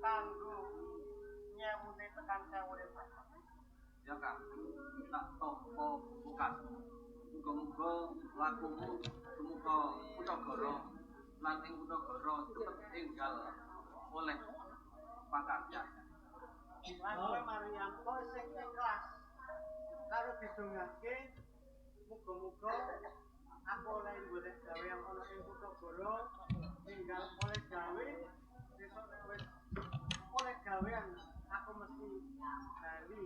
kanggo nyewune tekan sewune Pak. Ya Kang, tak topo bukan. Muga-muga lakumu sumuka Kutagara lan ing Kutagara cepet enggal oleh pakaryan. Lan kowe Maryam kowe sing ikhlas karo didongake muga-muga aku oleh golek gawe yang ana ing Kutagara tinggal oleh gawe besok wis oleh gawean aku mesti bali.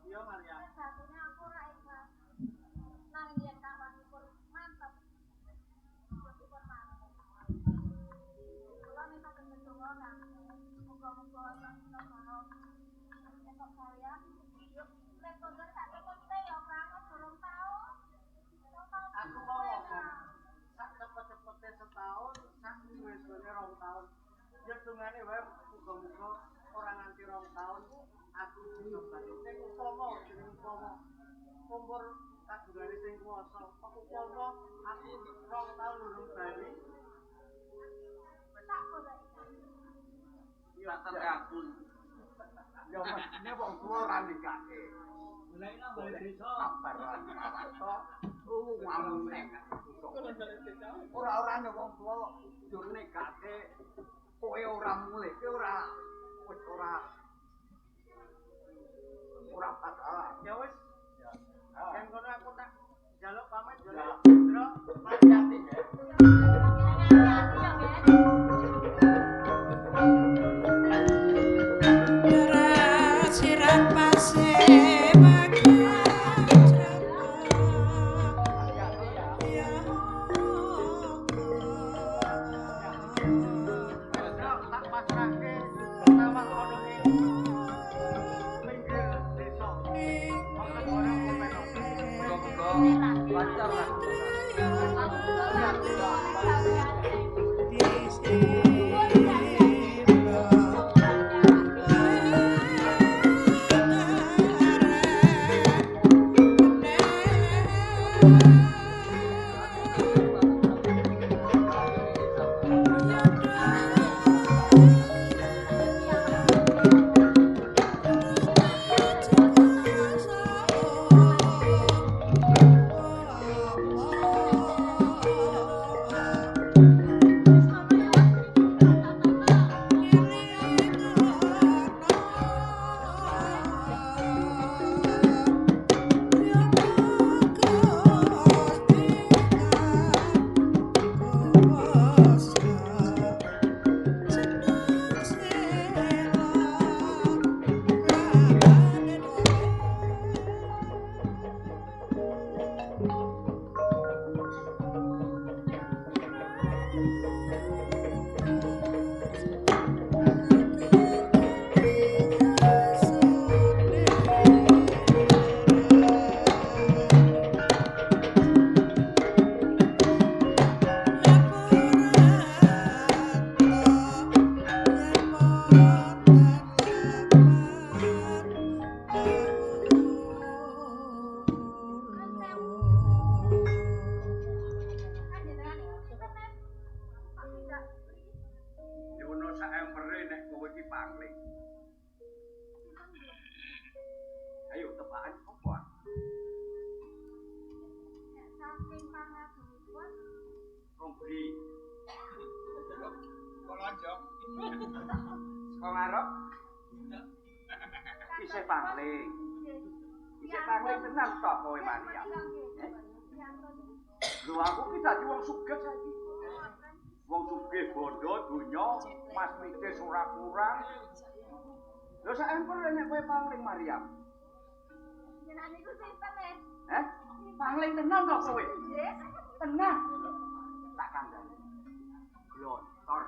Iya Maryam. Satunya aku ora ikhlas. Nang yen kawanipun mantep. Syukur mantep. Kula minta kendonga Kang. Muga-muga Kutagara esok kalian yuk lek kono sak tepote ya Kang durung tau. Aku mau ngomong sak cepet-cepete setahun, sak suwe-suwene 2 tahun. Ya dungane wae muga-muga ora nganti 2 tahun aku bisa bali. Sing upama umur kadungane sing kuwasa, upama aku 2 tahun durung bali. Tak golek. Ya sampe aku. Ya mestine wong tuwa ora nikake. Mulai nang balik desa. Sabar. Ngomong ora-orane wong tuwa yo nekake kowe ora mulih, kowe ora wis ora masalah. Ya wis. Yen kono aku tak njaluk pamit yo. Ya. Ndro, hati-hati ya. Sirat pase bagian Ndro, tak pasrahke sama kono iki. Pinggir desa. Wonten ora komenok. Muga-muga lancar lah. Yono sak empere nek kowe iki pangling. Ayo tebakan apa? Saking pangapunipun Rombri. Kolonjong. Kok ngarep? Isih pangling. Isih pangling tenan to kowe Maria. Lho aku ki dadi wong sugih saiki. Wong sugih bondo donya Mas Mikis ora kurang. Lho sak emper nek kowe pangling Maryam. jenengan niku sinten e? Pangling tenan to kowe? Nggih. Tenan. Tak kandhani. Glontor.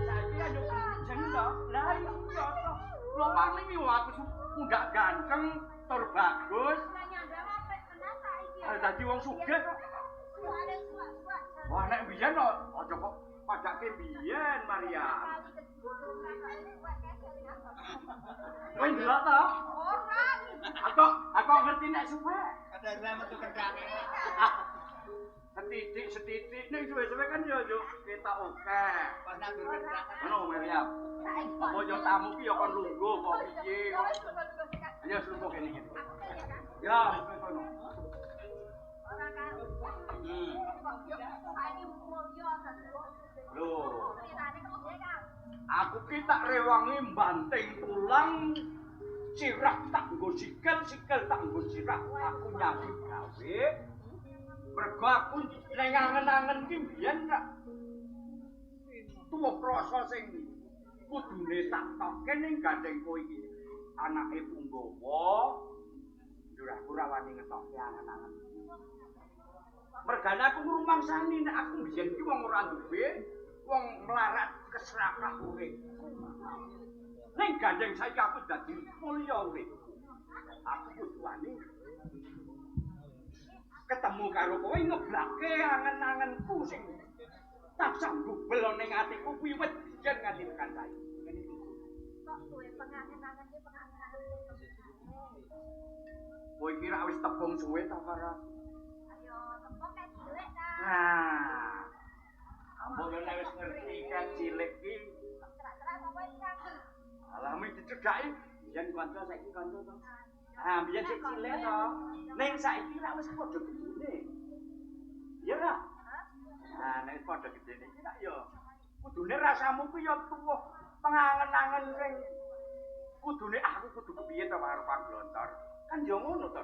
Saiki ayo jeneng to. Lah iya to. Lho pangling yo aku mundak ganteng, tur bagus. Lah nyandang apik tenan saiki. Dadi wong sugih kok. Suare suak-suak. Wah nek biyen kok aja kok padake biyen Maria. Kali kedua suak-suak. Kowe ndelok to? Ora. Aku kok ngerti nek suwe. Kadang-kadang metu kendang. Setitik ning suwe-suwe kan yo ketok akeh. Pas nang kendang. Ngono Maryam. Apa yo tamu ki yo kon lungguh kok piye kok. Ya sumpah kene iki. Ya, ngono. Ora kan. Loh. Aku ki tak rewangi banting tulang sirah tak nggo sikil tak nggo sirah aku nyambut gawe mergo aku ning angen-angen ki mbiyen tak tuwa prasa sing kudune tak tokke ning gandengku iki anake Punggawa njur aku ora wani ngetokke angen-angen mergane aku ngrumangsani nek aku mbiyen ki wong ora duwe wong melarat keserakah urip ning gandeng saiki aku dadi mulya urip. Aku kudu wani ketemu karo kowe ngeblake angen-angenku sing tansah ndubel ning atiku wiwit biyen nganti tekan saiki. Kok duwe pengangen-angen iki pengangen-angen. Kowe kira wis tepung suwe ta karo? Ayo tepung kae cilik ta. Nah. Mbok nek wis ngerti kan cilik ki Cerak-cerak apa iki kan? alah mesti dicedhaki biyen kanca saiki kanca to. Ah biyen sik cilik to. Ning saiki ra wis padha gedene. Iya ra? Nah nek padha gedene iki tak yo kudune rasamu ku yo tuwuh pengangen-angen sing kudune aku kudu kepiye to karo Paglontor. Kan yo ngono to.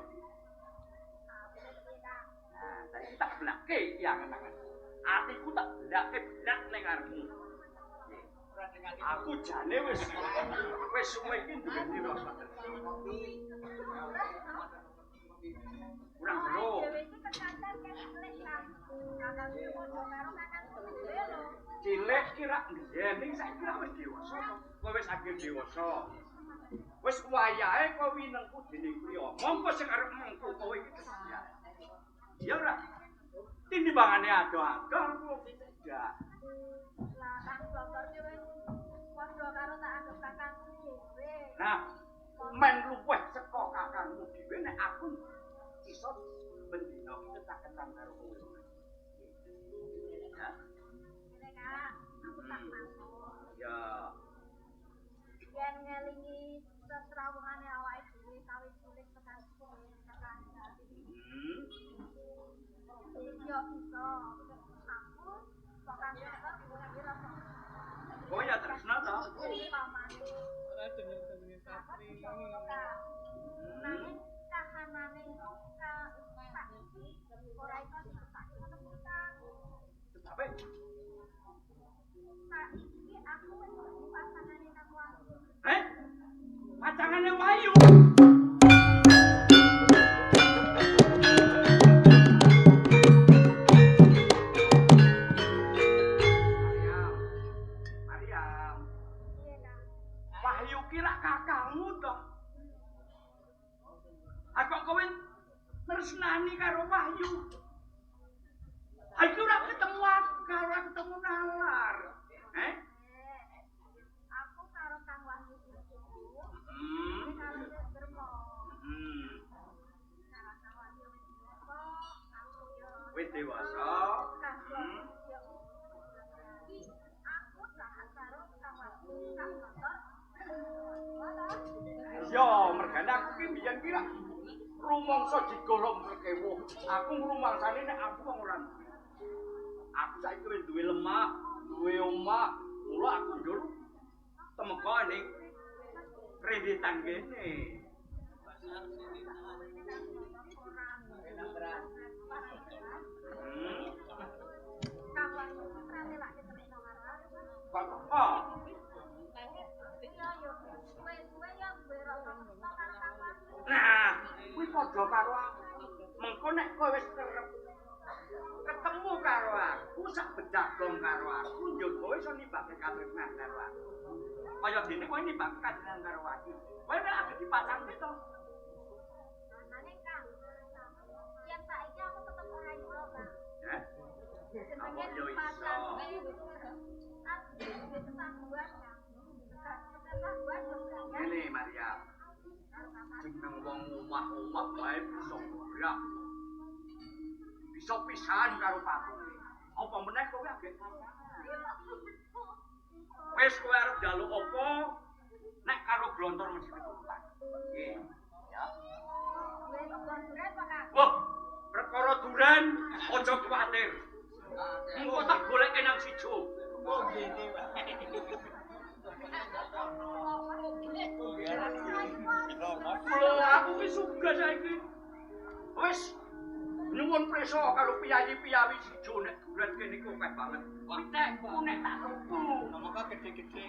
Nah saiki tak blake iki angen-angen. Atiku tak blake blak ning arepmu. Aku jane wis suwe iki duwe dira. Kurang lho. Dhewe iki kecanten kan cilik kan. Kakang padha karo kakang dhewe lho. Cilik ki rak biyen ning saiki rak wis dewasa. Kowe wis akhir dewasa. Wis wayahe kowe winengku dening priya. Monggo sing arep mengko kowe iki sedia. Ya ora. Tinimbangane ado-ado aku tidak. Lah Kang Blontor ki wis padha karo tak anggap kakangku dhewe. Nah, men luweh saka kakangmu dhewe nek aku iso bendina iki kecaketan karo kowe. Ya. Ngene Kak, aku tak masuk. Ya. Yen ngelingi sesrawungane awake dhewe kawit cilik tekan tekan. Yo iso. Aku kok kan kira Oh ya tresna to. pamane. Nanging kahanane ka saiki ora iso ditetake ngono kita. Sebabe Saiki aku wis dadi pasangane nang Wahyu. Pacangane Wahyu. Wahyu kira kakangmu to. Aku kowe tresnani karo Wahyu. Aku ora ketemu akal, ora ketemu nalar. Aku karo Kang Wahyu iku. Karo Dermo. Karo Kang Wahyu aku yo. Wis dewasa. Aku jahat karo Kang Wahyu, Kang Blontor. Yo, mergane aku ki mbiyen ki lak rumangsa digolong rekewuh. Aku ngrumangsane nek aku wong ora duwe. Aku saiki wis duwe lemah, duwe omah, mula aku njur temeka ning kredit kene. Kang Wahyu ora nelake temen karo aku. Kok Suwe-suwe yang berapa karo Kang Wahyu. nah, kuwi padha karo aku. Mengko nek kowe wis kerep ketemu karo aku, sak bedagong karo aku, njur kowe iso nimbake katresnan karo aku. Kaya dene kowe nimbake katresnan karo aku. Kowe nek ade dipasangke to. Nane Kang, yen saiki aku tetep ora iso, Kang. Apa yo iso? Aku duwe ketangguhan, Kang. Ketangguhan yo Ngene Maria. Jeneng wong omah-omah wae bisa gerak. Bisa pisahan karo patunge. Apa meneh kowe agek wis kowe arep njaluk apa nek karo glontor mesti keturutan. Nggih. Ya. Wah, perkara duren aja kuwatir. Engko tak goleke nang sijo. Oh, ngene wae. Aku wis sugih saiki. Wis nyuwun prisa karo piyayi-piyawi sijo nek duren kene iku akeh banget. Nek tak tuku. Monggo gede-gede.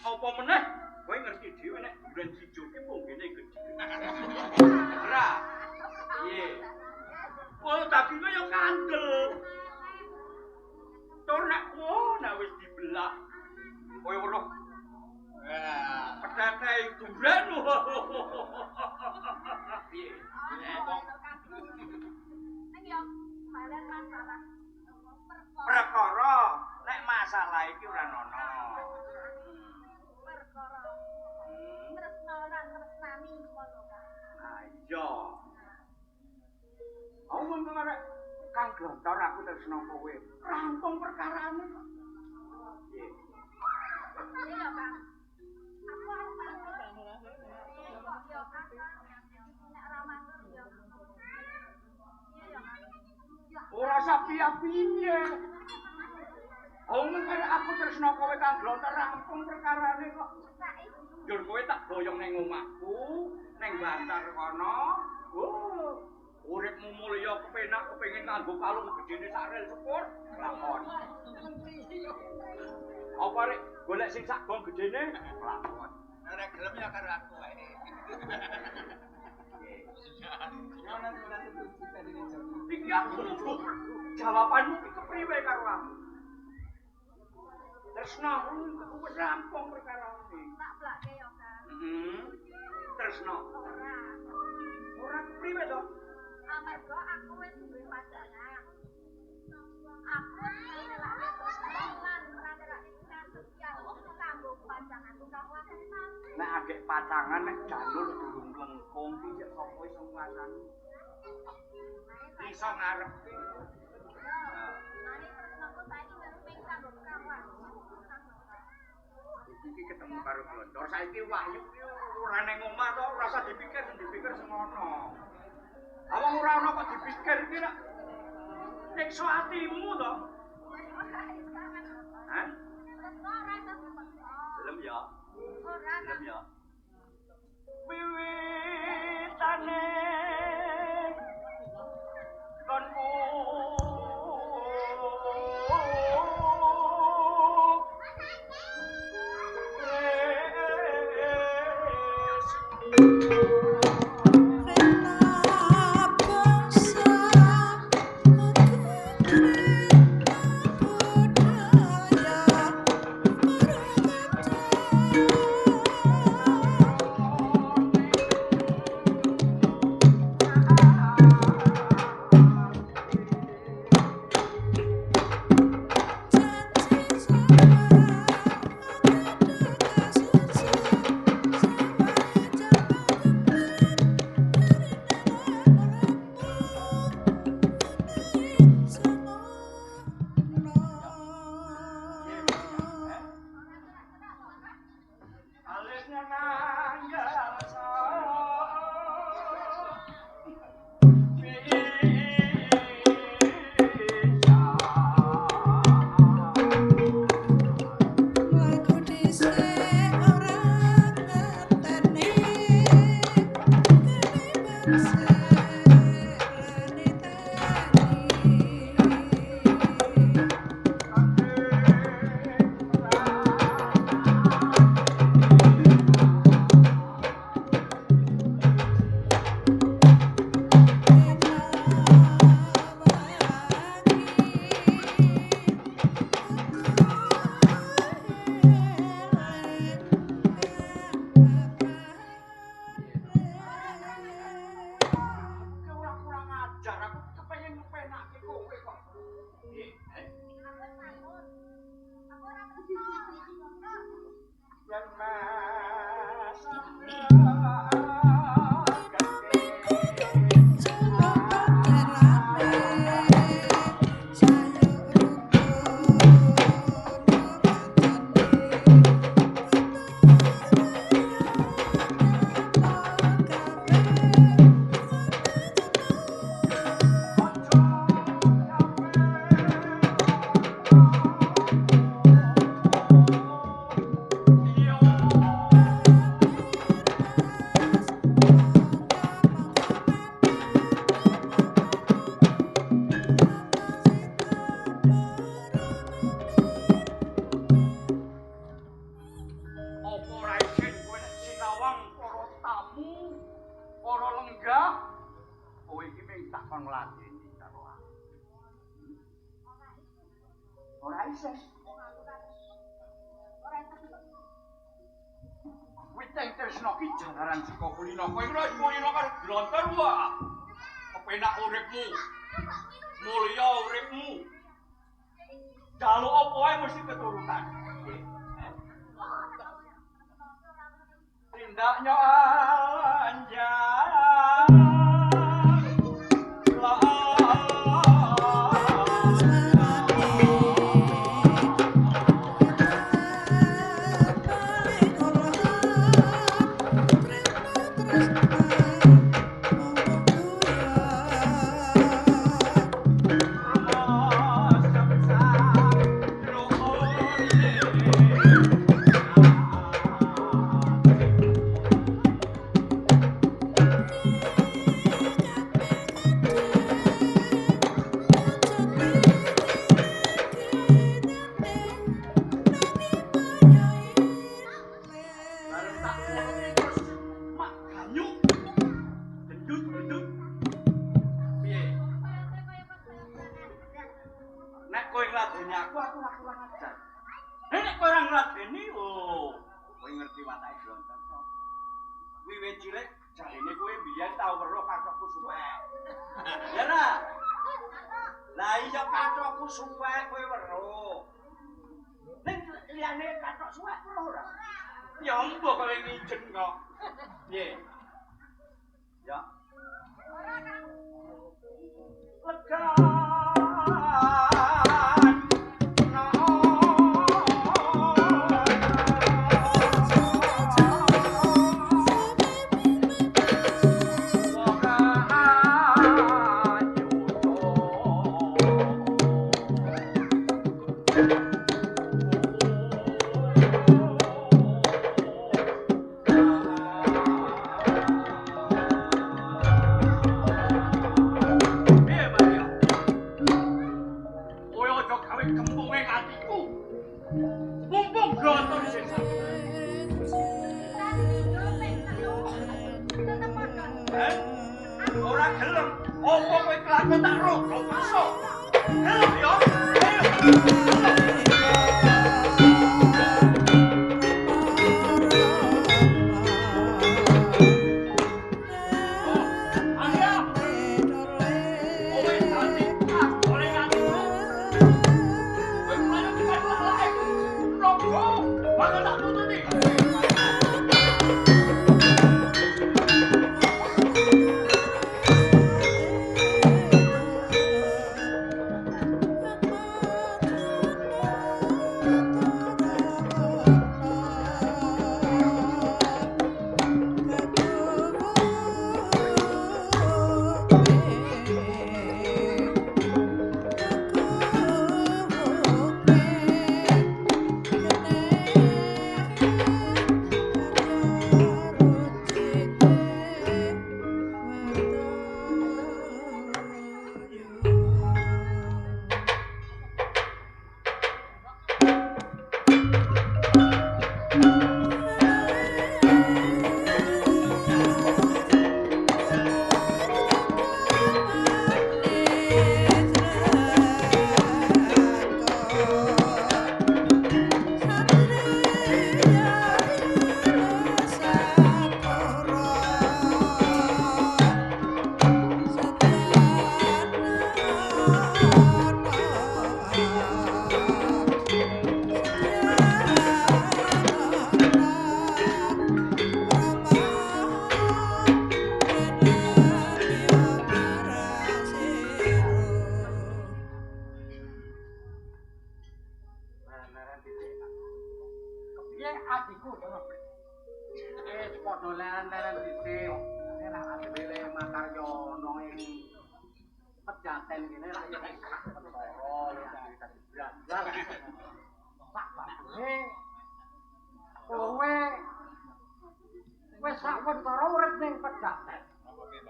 Apa meneh kowe ngerti dhewe nek duren sijo ki punggene gedhe. Ora. Piye? Oh, dagingnya ya kandel. Tur nek wis dibelah. Kowe weruh. Wah, Pedate duren. Piye? Perkara nek masalah iki ora ono. Iya. Aku mung arek Kang Glontor aku tresno kowe. Rampung perkarane kok. Nggih. Iya, Kang. Aku arep yo Kang. Nek ora matur yo. Iya yo, Kang. Ora sapiye-piye. Omong arek aku tresno kowe Kang Glontor rampung perkarane kok. Njur kowe tak boyong ning omahku, ning Bantar kono. Oh. Uripmu mulya kepenak kepengin nganggo kalung gedene sak rel sepur, lakon. Apa rek golek sing sak gong gedene, lakon. ora gelem ya karo aku wae. Iki aku nunggu jawabanmu iki kepriwe karo aku. Tresno wis rampung perkarane. Tak blake yo, Kang. Tresno. Ora kepriwe to? Amarga aku wis duwe pasangan. Aku ngelak terus lan ora ngelak sosial kanggo pasanganku kang wae. Nek agek pacangan nek jalur durung lengkung ki sik sapa wis nguasani. Iso ngarepe. Mane tresnoku saiki wis ping kanggo kang wae. Iki ketemu karo Glontor saiki Wahyu ki ora ning omah to, ora usah dipikir semono. Awang ora ono kok dipikir iki nek nyiksa atimu to. Hah? Belum ya? Belum ya? Wiwitane konku Budaya ora lenggah. Kowe iki mung tak kon ngladeni karo aku. Ora iso. Witeng tresno ki jalaran saka kulino. Kowe ora kulino karo glontor wae. Kepenak uripmu. Mulya uripmu. Jaluk apa wae mesti keturutan. Tindaknya anjang. Wiwit cilik jarine kowe biyen tau weruh kathokku suwek. Ya ra? Lah iya kathokku suwek kowe weruh. Ning liyane kathok suwek weruh ora? Ya mbok kowe ngijen kok. Piye? Ya. Lega. Ora gelem, opo kowe kelakon tak roh, kok iso. Gelem yo.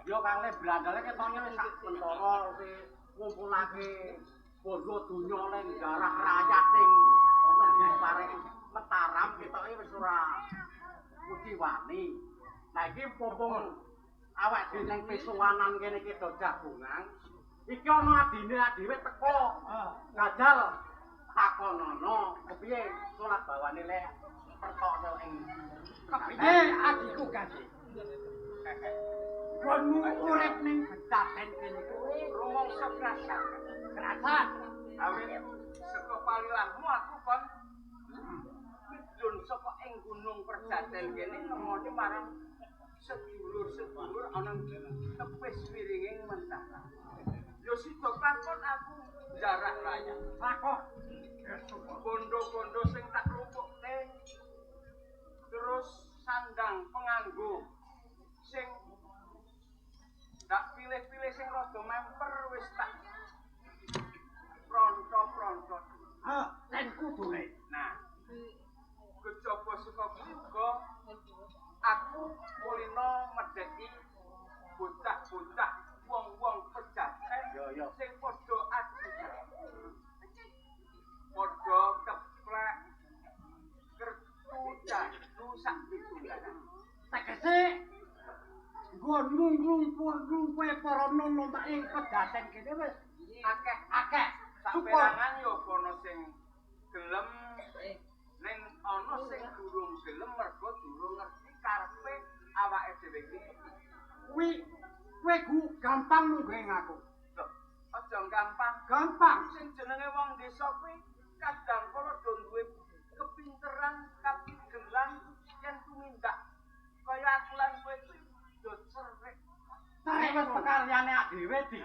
Yo kang le blandale ketone wis sak bentara ngumpulake bondo donya ning garah rakyat ning pareng Mataram ketoke wis ora wedi wani. Nah iki pompong awak dhewe ning pisuwanan kene iki do jagungan. Iki ana adine dhewe teko. Gajal takonono kepiye salat bawane lek pertokno ing kepiye adikku Gajih. Konmu urip ning Bedaten kene kuwi rumangsa krasan. Krasan. Awit saka palilanmu aku kon midun saka ing gunung Perjaten kene nemoni marang sedulur-sedulur ana tepis wiringing mentara. Yo sida takon aku jarak raya. Takon. Bondo-bondo sing tak lumpukne. Terus sandang penganggo sing ndak pilih-pilih sing rada memper wis tak pronto-pronto. Ten kudune. Nah, kejaba saka kuwi aku mulino medheki bocah-bocah wong-wong Perjaten sing padha adu. Padha keplek kertu jadu sak pitularan. Tegese nggonmu nglumpuh-lumpuhe para nono ing Pedaten kene wis akeh. Saperangan yo kono sing gelem ning ana sing durung gelem mergo durung ngerti karepe awake dhewe iki. Kowe gampang nunggeng aku. Aja gampang. Gampang. Sing jenenge wong desa kuwi kadang kala do duwe kepinteran, kapigelan yen tumindak kaya aku lan kowe kuwi do cerek. Nek wis pekaryane dhewe di.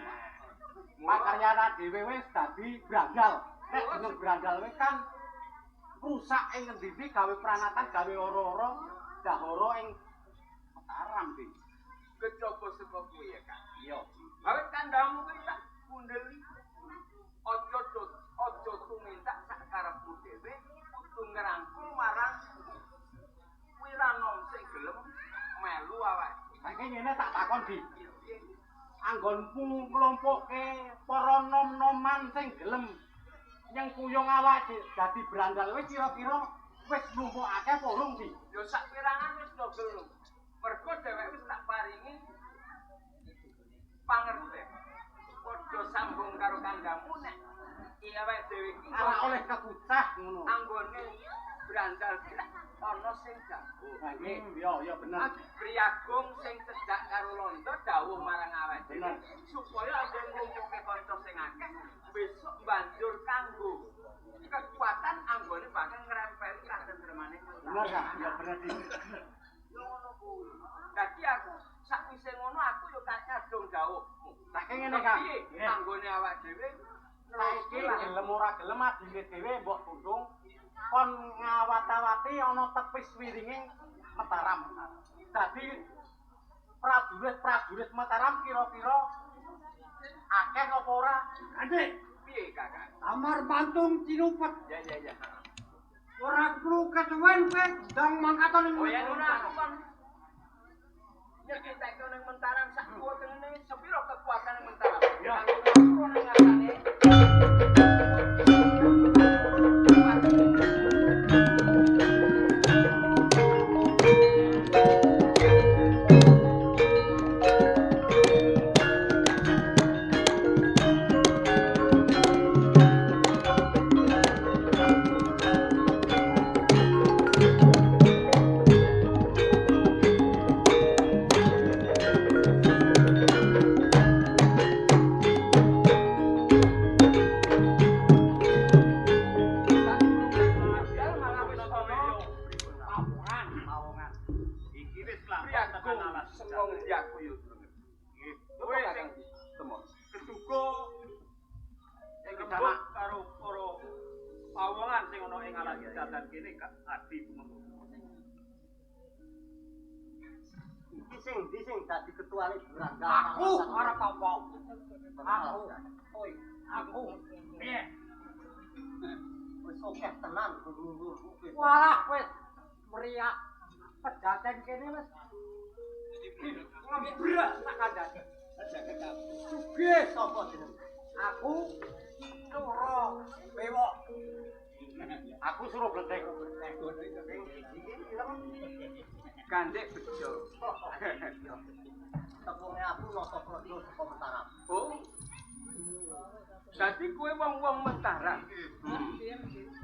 Pekaryane dhewe wis dadi brandal. Nek jeneng brandal kuwi kan rusak ing ngendi gawe pranatan, gawe ora-ora, dahara ing Mataram di. Kejaba saka kuwi ya, Kak. Iya. Awit kandhamu kuwi tak kundeli. Aja tumindak sak karepmu dhewe, kudu ngrangkul marang wiranom sing gelem melu awake. Saiki ngene tak takon di. Anggonmu nglumpukke para nom-noman sing gelem yang kuyung awak dadi brandal wis kira-kira wis nglumpukake apa urung di? Yo sak pirangan wis do gelem. Mergo dheweke wis tak paringi pangerten. Padha sambung karo kandhamu nek iki awake dhewe iki Ora oleh kekucah ngono. anggone brandal kita ana sing jago. Nggih, ya bener. Priagung sing cedhak karo londo dawuh marang awake dhewe supaya anggone ngumpuke kanca sing akeh besok banjur kanggo kekuatan anggone bakal ngrempeli katentremane. Bener kan? Ya bener di. Ngono kuwi. Dadi aku sakwise ngono aku yo tak kadung dawuhmu. Saiki ngene Kang. Piye anggone awake dhewe Saiki gelem ora gelem adine dhewe mbok tundung kon ngawat-awati ana tepis wiringing Mataram. Dadi prajurit Mataram kira-kira akeh apa ora? Adik, piye Kakak? amar bantung cinupet. Ya. Ora perlu kesuwen kowe ndang mangkatan ning. Oh ya ngono aku kan nyekitekke ning Mentaram sak kuwi kene sepiro kekuatan ning Mentaram. Ya. Aku ning ngatane. Walah wis meriak Pedaten kene wis ngebrak tak kandhane. Sugih sapa jeneng? Aku Suro Bewok. Aku Suro Bletheng. Gandek bejo. Dadi kowe wong-wong Mataram.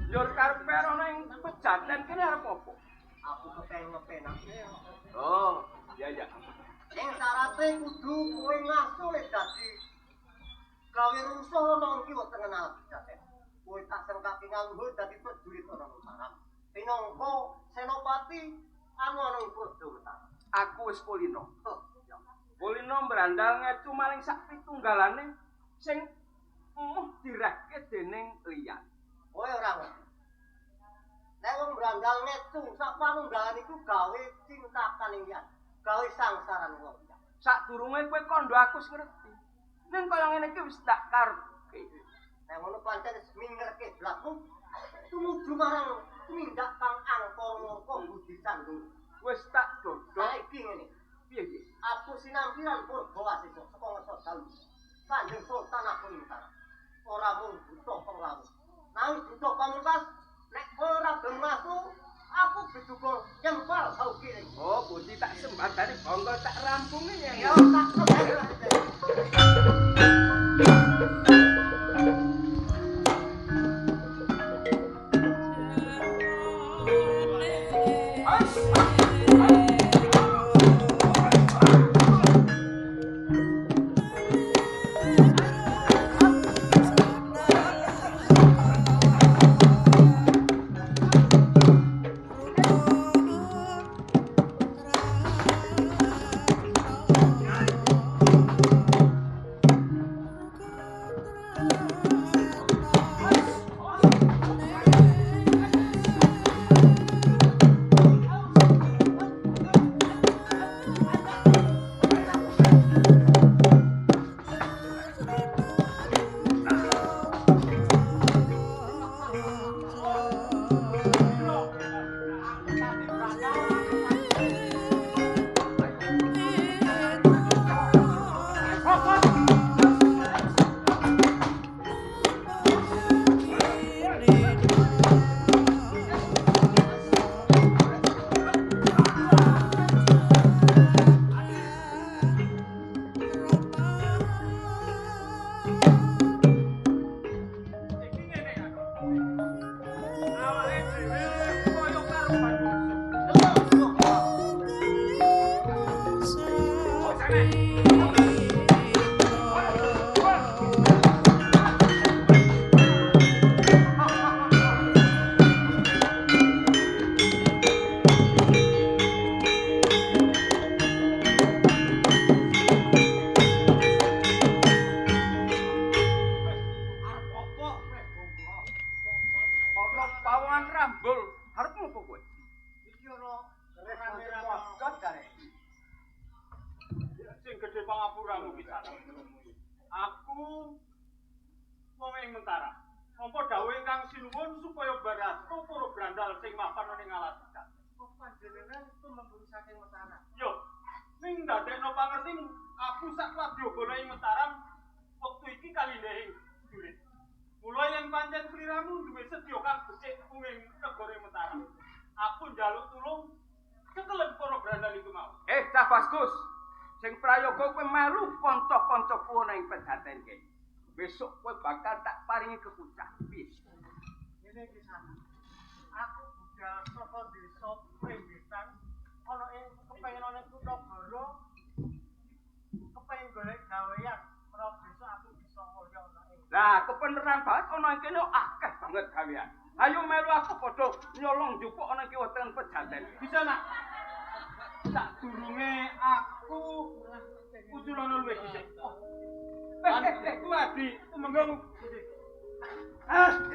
Yo karepe ana ing pejaten kene arep apa? Aku kepengin ngepenak. Oh, iya. Sing syaraté kudu kowe ngaso lek dadi gawe rusuh nang kiwa tengenal pejaten. Kowe tak sengkake nganggur dadi prajurit orang Mataram. Pinangka senopati anu ana ing Praja Mataram. Aku wis kulino. Kulino brandal ngecu maling sak pitunggalane sing direhke dening liyan. Kowe ora ngerti. Nek wong brandal ngecu sak panunggalan iku gawe cintakan ing liyan, gawe sangsaran wong. Sadurunge kowe kandha aku wis ngerti. Ning kaya ngene iki wis tak karepke. Nek ngono pancen wis mingerke blaku tumuju marang tumindak kang angkara mangka budi sandung. Wis tak dodok. Saiki ngene. Piye? Aku sinampiran Purbawaseja saka ngesa dalu. Kanjeng Sultan aku minta. Ora mung butuh penglawan. Nanging butuh pamungkas nek ora gelem ngaso, aku bejuga nyempal sau kiri. Oh, budi tak sembadani bangga tak rampungi ya. Ya tak kebare. Besok kowe bakal tak paringi kepucah. Wis. Ngene iki sana. Aku budal saka desa Pringgitan ana ing kepengin ana Kutagara. Kepengin golek gawean menawa besok aku bisa mulya ana ing. Lah, kebenaran banget ana ing kene akeh banget gawean. Ayo melu aku padha nyolong njupuk ana iki wonten pejaten. Bisa nak? Tak durunge aku uculana luwih dhisik. Ku adi, mengko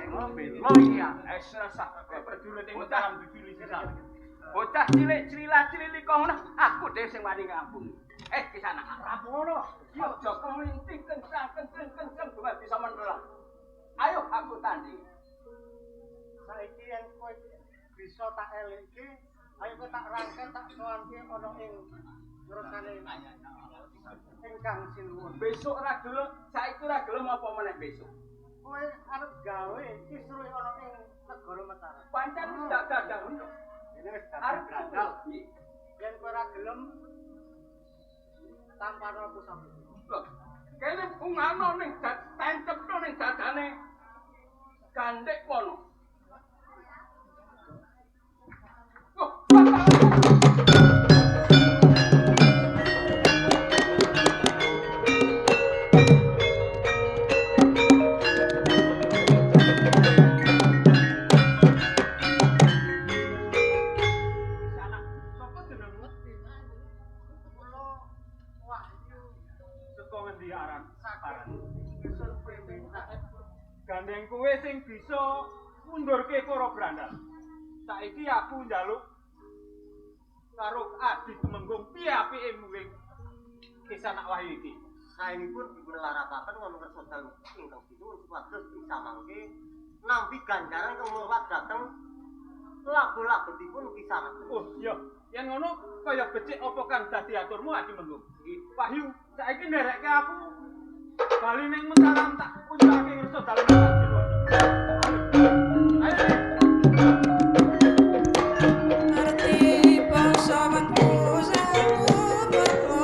ngombe loya. Sesah prajurit ing Mataram diculi sisa. Bocah cilik cilila-cilili kok ngono, aku dhewe sing wani ngambung. Ki sana. Rampung ngono. Yo Joko nglinting kencang buat bisa menelang. Ayo aku tanding. Saiki yen kowe bisa tak eliki, ayo kowe tak rangket tak sowanke ana ing ngrasane ingkang sinuwun. Besok ora gelem, saiki ora gelem apa meneh besok. Kowe arep gawe kisruh ana ing negara Mataram. Pancen wis gak dadang ngono. Ini wis Arep gadal. Yen kowe ora gelem tanpa pusaka. Loh, kene bungano ning tancepno ning dadane gandek kono. Oh, gandeng kowe sing bisa mundurke para brandal. Saiki aku njaluk karo Adi Tumenggung piye apike muring Kisanak Wahyu iki. Saenipun dipun larapaken wonten kersa dalu ingkang pitu supados bisa mangke nampi ganjaran kemurwat dhateng lagu-lagutipun Kisanak. Oh iya, yen ngono kaya becik apa kang dadi aturmu Adi Tumenggung. Wahyu, saiki nderekke aku bali ning Mataram tak uncake kersa dalu Ayo. Arti bangsa bangsa merot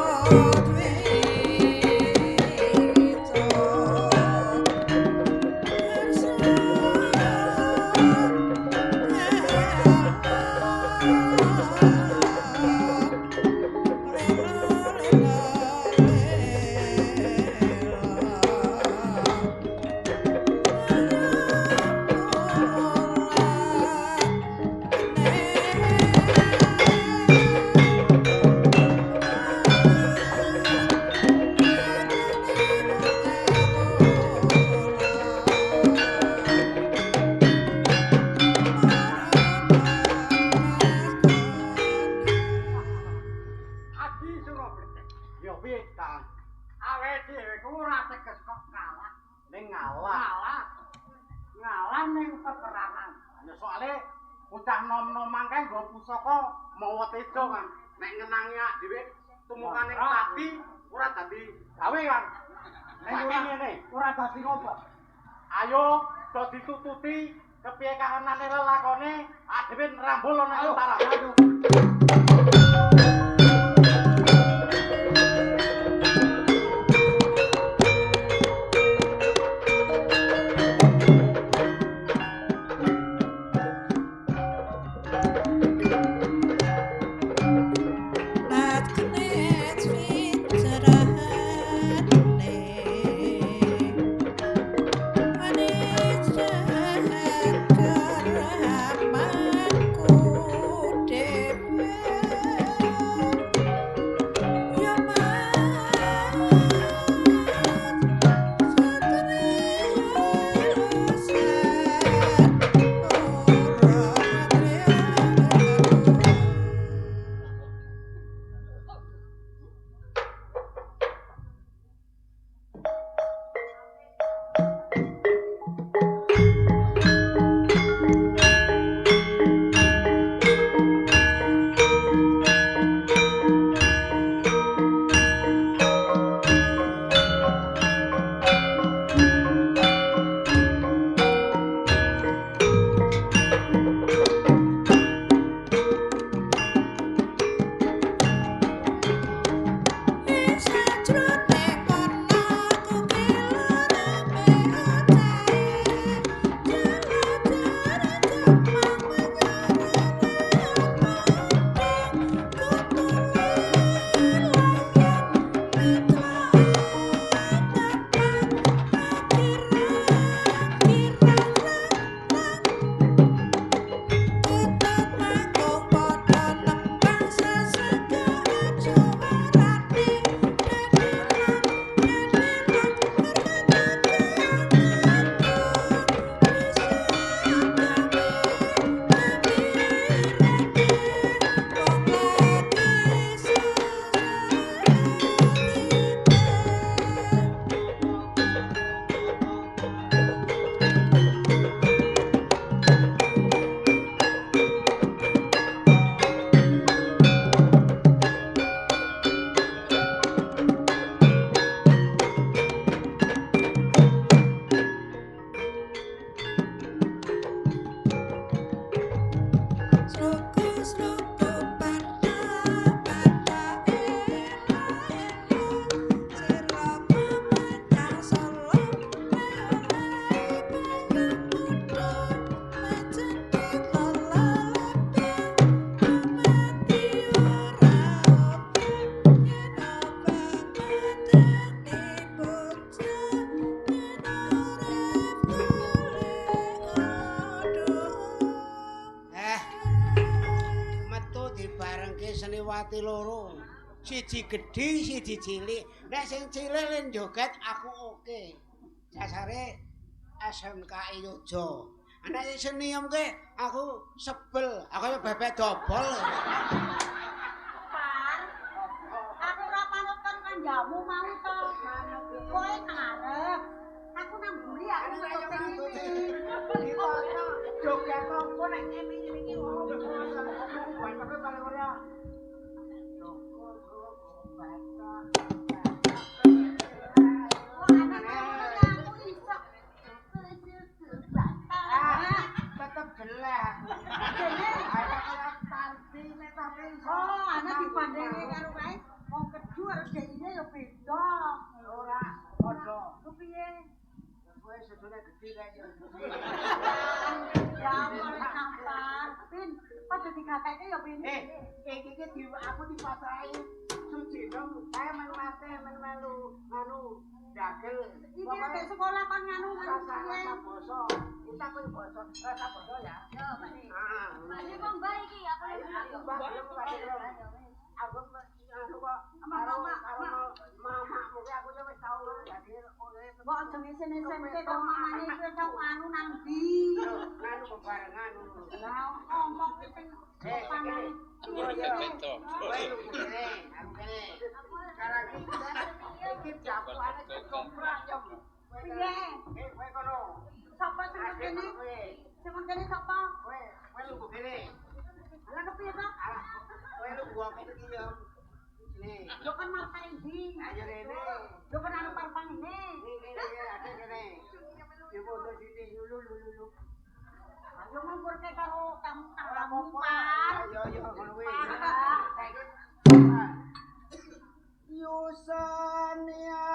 ngalah ning peperangan. Ya soalé bocah nom-noman kae nggo pusaka mawa tejo kan. Nek ngenangi awake dhewe tumukane pati ora dadi gawe kan. Nek ngene ora dadi ngopo. Ayo do ditututi kepiye kahanane lelakone awake dhewe nrambul ana utara. Dewi kuwi loro. Siji gedhi, siji cilik. Nek sing cilik len joget aku oke. Dasare SMK Yojo. Nek sing niemke aku sebel, aku bebek dobol. Pan. Aku ora panut karo kanjamu mau to. Kowe ngarep. Aku nang buri aku kok pengen. Joget apa nek ngene iki wong bae paling ora. Tetep jelek. Oh, ana dibandingi karo kae. Wong kedhu harus dhekne ya beda. Ora padha. Kepiye? Kowe sedune gedhi kae yo. Ya ampun sampar. Pin, padha digateke ya Pin. Iki aku dipasrahi suci dong. Saya melu anu dagel. Iki nek sekolah kon nganu piye? Rasa boso. Kita kuwi boso. Rasa boso ya. Yo, Pak. Masih kok mbak iki aku aku anu kok mama mungkin aku wis tau dadi mbok aja ngesen-ngesen kok mamane iki tau anu nang ndi. Anu bebarengan ngono. Lah omong ki sing pamane. Sekarang iki jagoane ketoprak yo. Piye? Kowe kono. Sapa sing kene? Sing kene sapa? Kowe lu kene. Lah kepiye to? Kowe lu gua kene iki yo. Nih. Yo kan marpang ndi? Ayo rene. Yo kan anu marpang ini. Ini ada kene. Ibu do sini lulu. Yo ngumpulke karo tamu-tamu Apa? par. Yo ngono kuwi. Saiki Yusania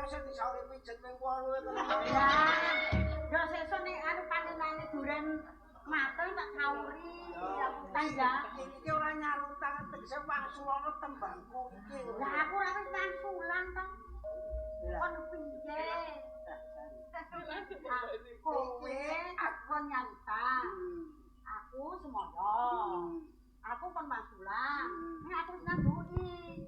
sing disauri pijet ping 8 itu. Ya sesuk nek anu panenane duren mateng tak sauri. Tangga. Iki ora nyarutang tegese wangsulana tembangku iki. Lah aku ora wis wangsulan to. Kon piye? Kowe aku nyantang. Aku semono. Aku kon wangsulan. Nek aku nandui.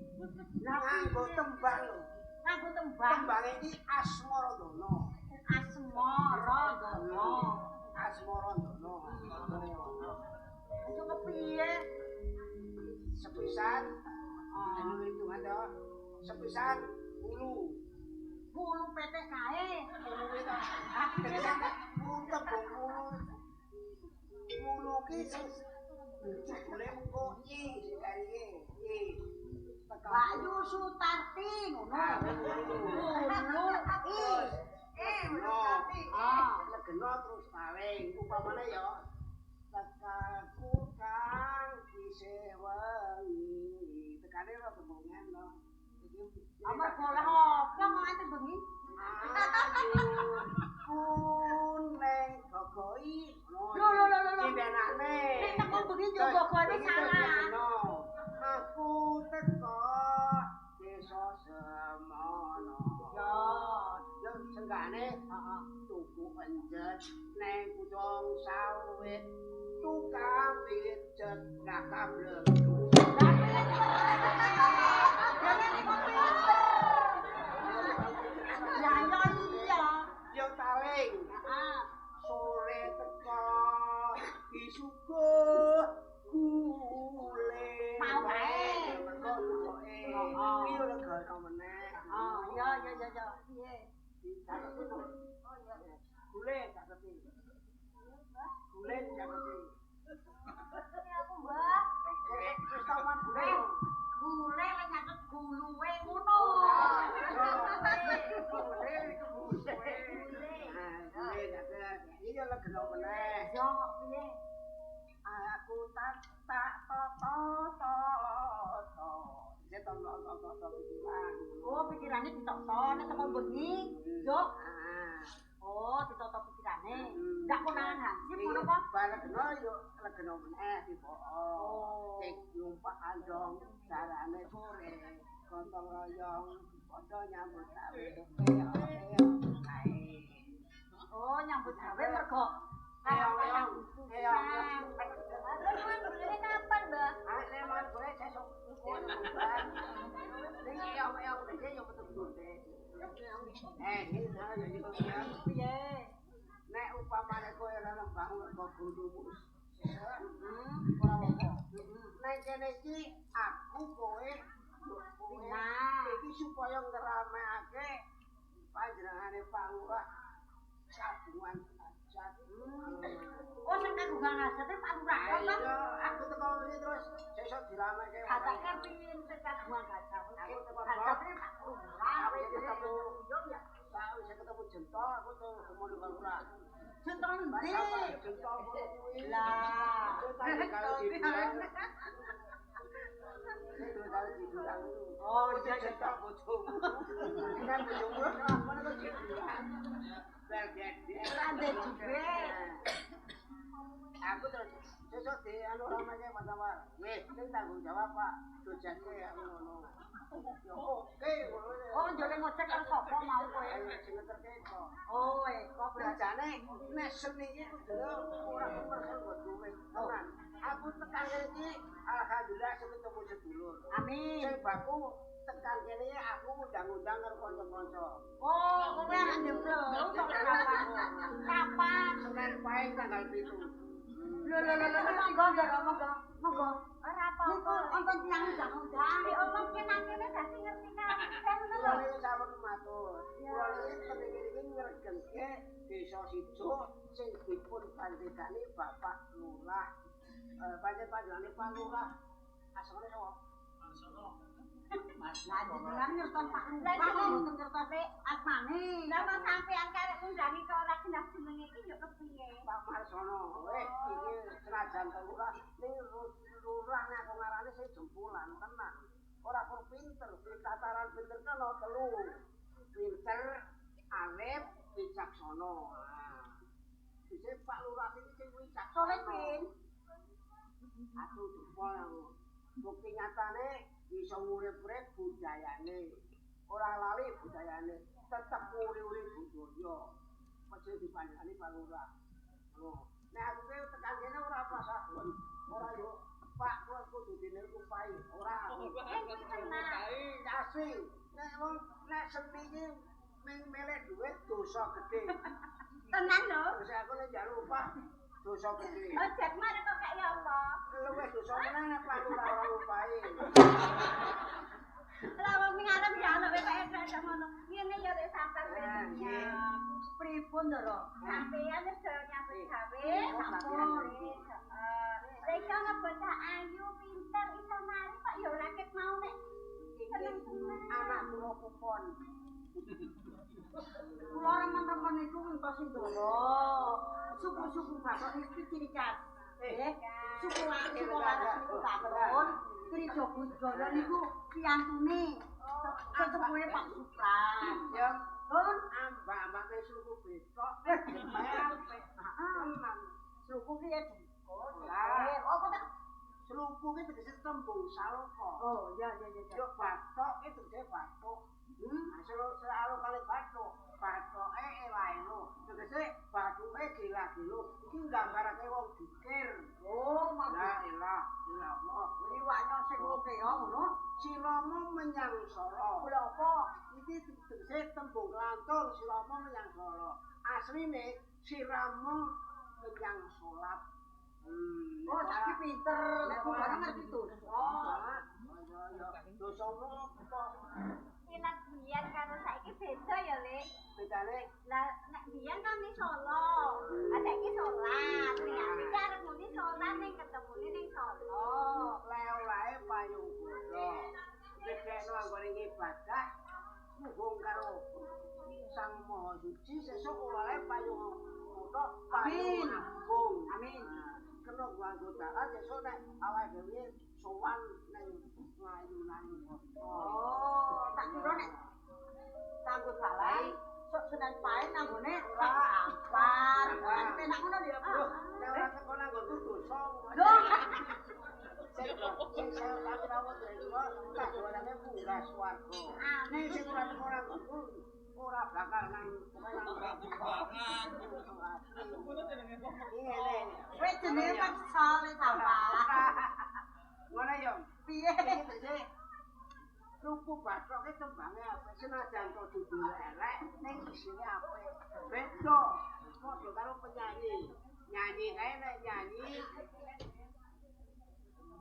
Nganggo tembang lho. Nganggo tembang. Tembang iki Asmaradana. Asmaradana. Asmaradana. Itu kepiye? Sepisan anu itu ada sepisan bulu petek kae. bulu itu tembung bulu ki sing boleh mengko i kari i Bayu Sutarti ngono. Bulu legeno terus taling upamane ya tekaku kang isih wengi tekane ora tembungan to iki Amar bola apa kok ate bengi? kuneng gogoi Lho. cindenane Nek teko bengi yo gogone salah. aku teko desa semono yo senggane tuku enjet neng kudong sawit tukang pijet ngakak bledu Ya yo taling sore teko disuguh gule Mau bae. mergo tukoke iki lho gak meneh Ya. Piye? gule gak ngerti gule gak ngerti Ini aku, Mbak. wis taman gule Gule lek nyatet guluwe ngono. Iya lah kena meneh. Yo piye? Aku tak pikiran. Oh, pikirane ditokso nek teko bengi. Yo. Oh, ditokso pikirane. Ndak konangan hansip ngono apa? Bareng kena yo legeno meneh dipoho. Sing numpak andong carane sore. Kontong royong padha nyambut gawe. Oh, nyambut gawe mergo Terus man bulannya kapan, Mbak? piye? Nek upamane kowe ora nembang mergo bodomu. Ora apa. Nek kene iki aku kowe Nah. iki supaya ngerameake panjenengane Pak Lurah kagungan hajat. Oh, sing kagungan hajate Pak Lurah kok. Iya, aku teko iki terus sesuk dirameke. Hajate piye sing kagungan hajat? Aku teko Hajate Pak Lurah. Aku ketemu ya. Aku bisa ketemu Jento, aku tuh ketemu Pak Lurah. Jento ndi? Jento kuwi. Lah. Oh, iya Jento bojomu. Nek bojomu kenapa kok Jento? Rande juga. Aku terus sesuk di anu ramane Pak Tawar. Wis, sing tanggung jawab Pak Dojake aku ngono. Yo oke ngono. Oh, jare ngocek karo sapa mau kowe? Sing ngeterke kok. Oh, kok Berjane nek seni iki kudu ora perlu duwe tenan. Aku tekan iki alhamdulillah sing ketemu sedulur. Amin. Sing baku tekan kene aku undang-undang karo kanca-kanca. Oh, kowe akan jeblo kok kapan? Kapan? Senin Pahing tanggal 7. Monggo. Ora Niku apa-apa. wonten tiyang undang-undang. Diomong kenang-kene dadi ngerti kabeh ngono lho. Kula iki sampun matur. Kula iki pengen iki ngregenke desa Sijo sing dipun pandegani Bapak Lurah. Panjenengane Pak Lurah. Asale sapa? Lah jenengan ngertos Pak Lurah mboten ngertos asmane. Lah kok sampean karek ngundangi kok ora genah jenenge iki ya kepiye? Pak Marsono. Iki senajan Lurah ning Lurah nek aku ngarani sing jempulan tenan. Ora kok pinter, sing tataran pinter kan ono 3. Pinter wicaksana. Dise Pak Lurah iki sing wicaksana. Sore pin. Aku jempol aku. Bukti nyatane bisa ngurip-urip budayane. Ora lali budayane, tetep uri-uri budaya. Aja dipandhani Pak Lurah. Nek aku ki tekan kene ora pasah. Ora yo Pak kok kudu dinerupai. Ora. Kasih. Nek wong nek seni iki melek duit dosa gede. Tenan lho. Terus aku nek njaluk Pak dosa gede. Oh, Jakmar kok gak ya apa? Luwih dosa meneh nek Pak Lurah ora lupai. Lah wong ngarep ya ana wis kaya ngono. Ngene ya wis sabar wis. Pripun Ndoro? Sampeyan wis nyambut gawe, sampun. Reka bocah ayu, pinter, iso mari kok ya ora ket mau nek seneng-seneng. Anak kula kupon. Kula remen-remen niku ngentosi Ndoro. Suku-suku bapak iki ciri khas. Suku laki laras niku katon. Krija Budaya niku piantune. Sesepuhe Pak Supran. Ya, Nun, mbak-mbak nek suku besok. suku ki ya Apa tak? Sluku ki tegese tembung saloka. Oh, ya. Yo batok itu tegese batok. Selalu kali batok. Batoke elaino. Tegese batuke gila-gilo. Iki nggambarake wong dikir. Oh, La ilah illallah. liwaknya sing oke ya ngono. Silomo menyang Solo. Lha apa? Iki tegese tembung lantung silomo menyang Solo. Asline siramo menyang solat. Oh, saiki pinter. Nek barang ngerti tuh. Dosa apa? Nek biyen karo saiki beda ya, Lek. Bedane Lah nek biyen kan ning Solo. Lah saiki salat. Nek arep muni salat ning ketemune ning Solo. leo-lae payung kula. Bedhekno anggone ibadah muhung karo Sang Maha Suci sesuk oleh payung kula payung agung. Amin. Kena nganggo dalan sesuk nek awake dhewe sowan ning ngayunan kota. Oh, tak kira nek kanggo salah sok Senen Pae nanggone Ampar. Penak ngono lho. Nek ora teko nang nggonku dosa. Lho, Sing saya rawuh dhewe tak dolane munggah swarga. Nek sing ora teko nang nggonku ora bakal nang wis jenenge maksa le Sampar. Ngono ya. Piye? Suku Batok ki tembange apik senajan to judul elek ning isine apik. Beda padha karo penyanyi. Nyanyi kae nek nyanyi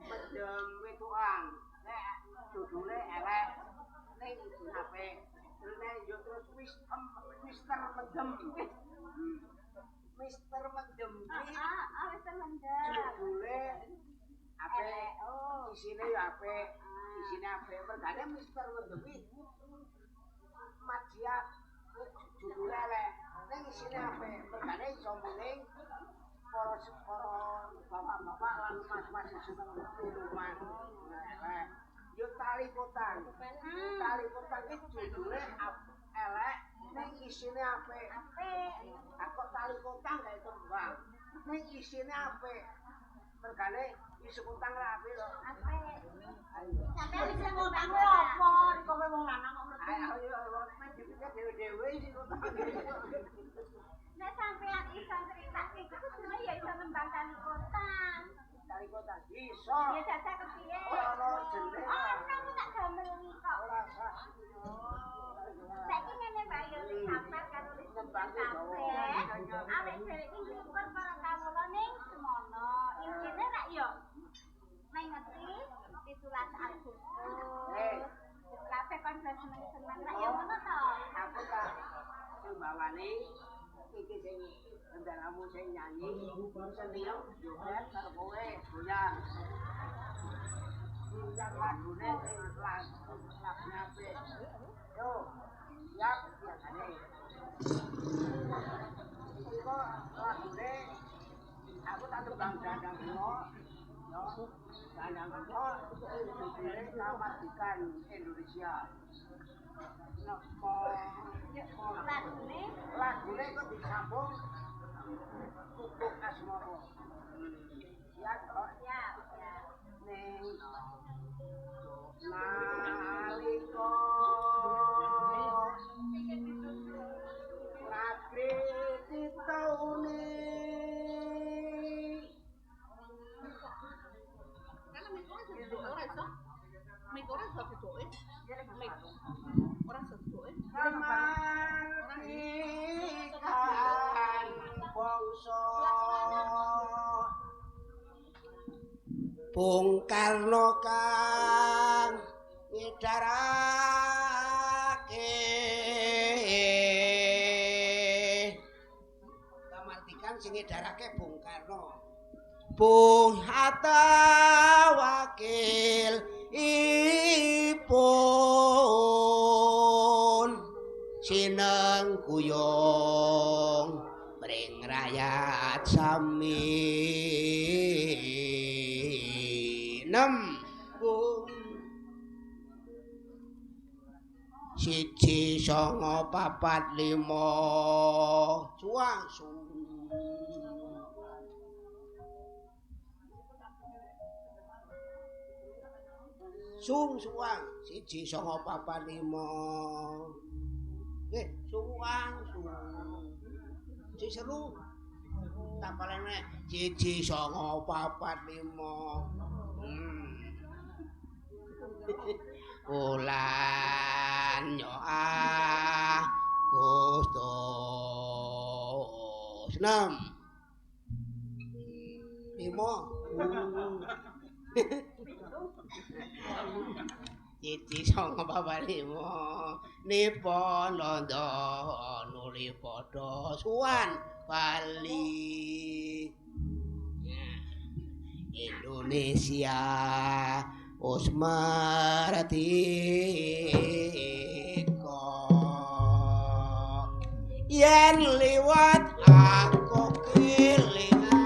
mendem wetukan. Nek judule elek ning isine apik. Terus nek yo terus Mister Mendem. Mister Mendem ki Wis mendem. judule apik. Isine yo apik. Isine apik. Mergane Mister Mendem iki majiat judule elek. Ning isine apik. Mergane iso muling para bapak-bapak lan mas-mas sing seneng minuman. Yo tali kotang. Tali kotang iki judule elek ning isine apik. Aku tali kotang gawe tembang. Ning isine apik. Mergane isi kotang ra apik lho. Sampai wis ngomong Apa kok wong lanang kok ngerti? Ayo dipikir dhewe-dhewe isi kotang. nek sampean iso critakake iku kudune ya iso nembang tali kotang. Tali kotang iso. Ya jajak kepiye? Ora jenenge. Ana tak gamel kok. Ora sah. Saiki ngene wae yo sampean karo wis nembang sampean. Awake dhewe iki nglipur para kawula ning semono. Intine rak yo mengeti pitulas Agustus. Kabeh kon seneng-seneng rak yo ngono to. Aku tak sembawani iki sing kendaramu sing nyanyi sendiri joget karo kowe goyang. Goyang lagune sing lagune apik. Yo, siap biasane. Iki kok lagune aku tak tembang dandang kula. Yo, dandang kula judule Kemerdekaan Indonesia. Napa Lagune lagune kok disambung Pupuk Asmara. Ya toh. Ya. Ning nalika lagi ditaune Martikan bangsa Bung Karno kang ngedarake kamartikan sing ngedarake Bung Karno Bung Hatta wakil ipun sineng kuyung mring rakyat sami Bung 1 9 4 5 suang suang 1 9 4 5 suang si seru tak paling nek 1 9 4 5 Ulan yo Agustus 6 Cici sanga bapak limo nipo londo nuli padha suwan Bali Indonesia Usmartika yen liwat aku kelingan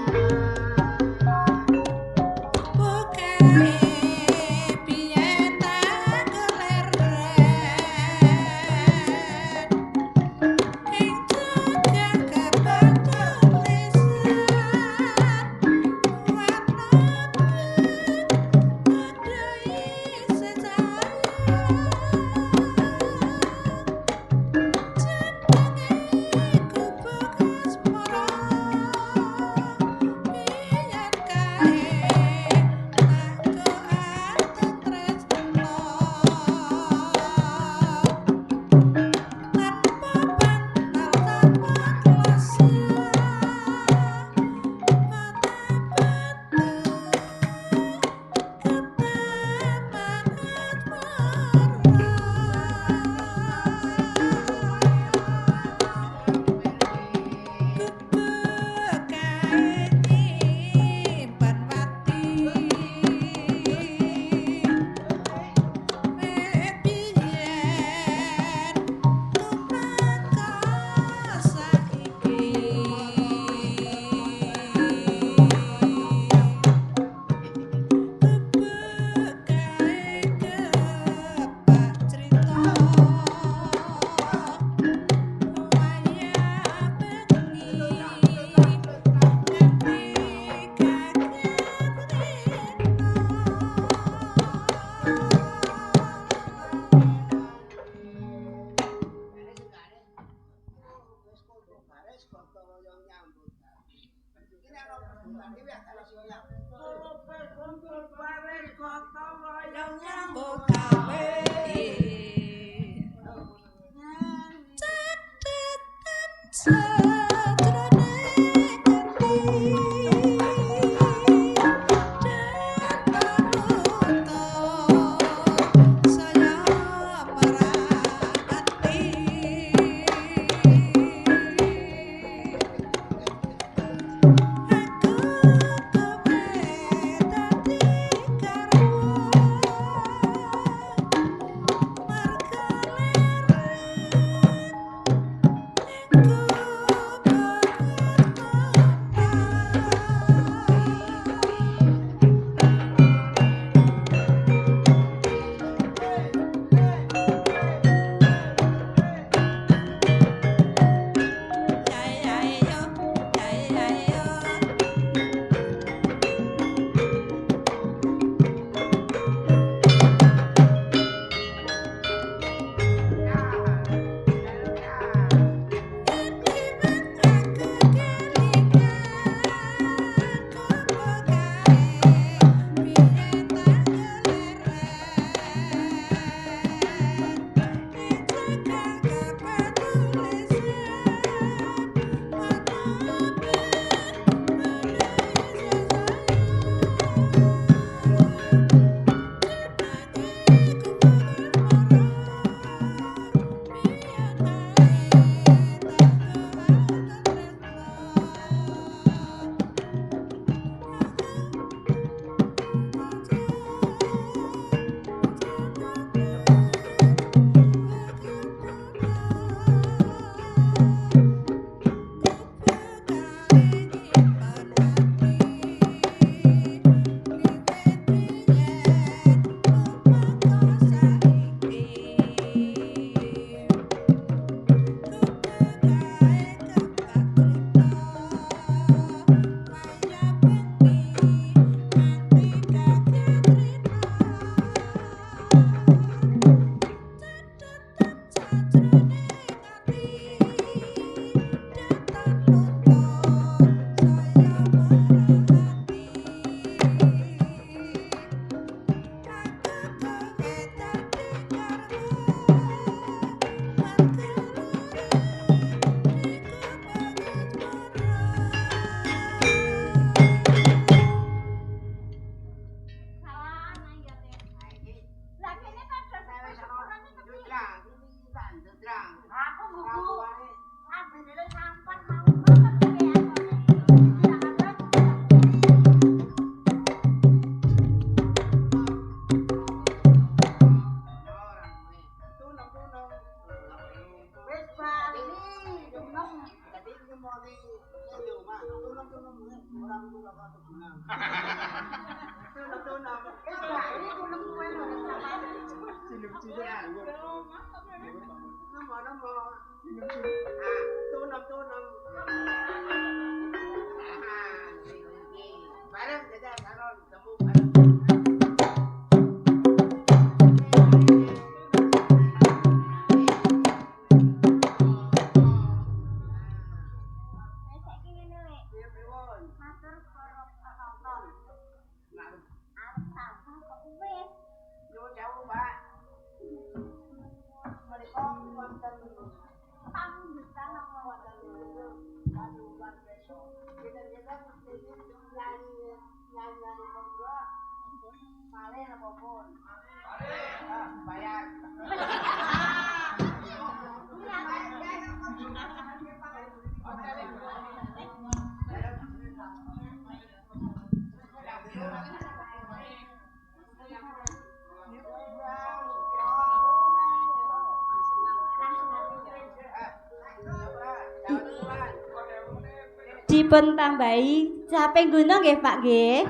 Dipun tambahi caping gunung nggih Pak nggih.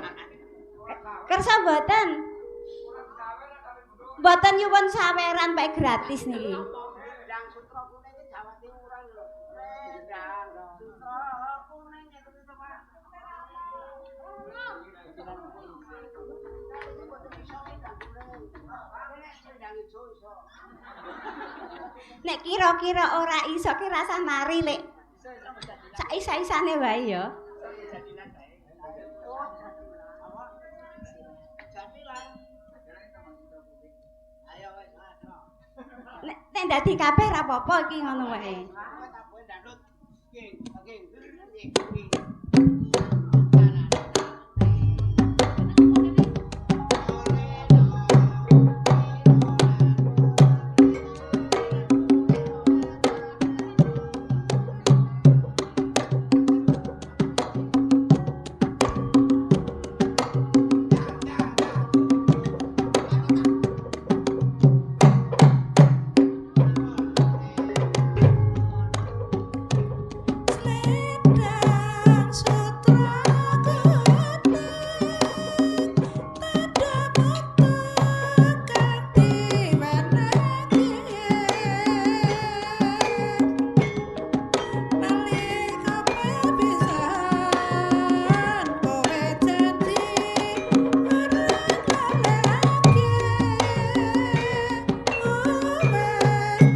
Kersa mboten? Mboten nyuwun saweran Pak gratis niki. Yang sutra kuning iki Jawa Timuran lho. Sutra kuning itu Pak. Nek kira-kira ora iso ki rasah mari lek. Saisa-isane wae ya. Nek dadi kabeh ra apa-apa iki ngono wae.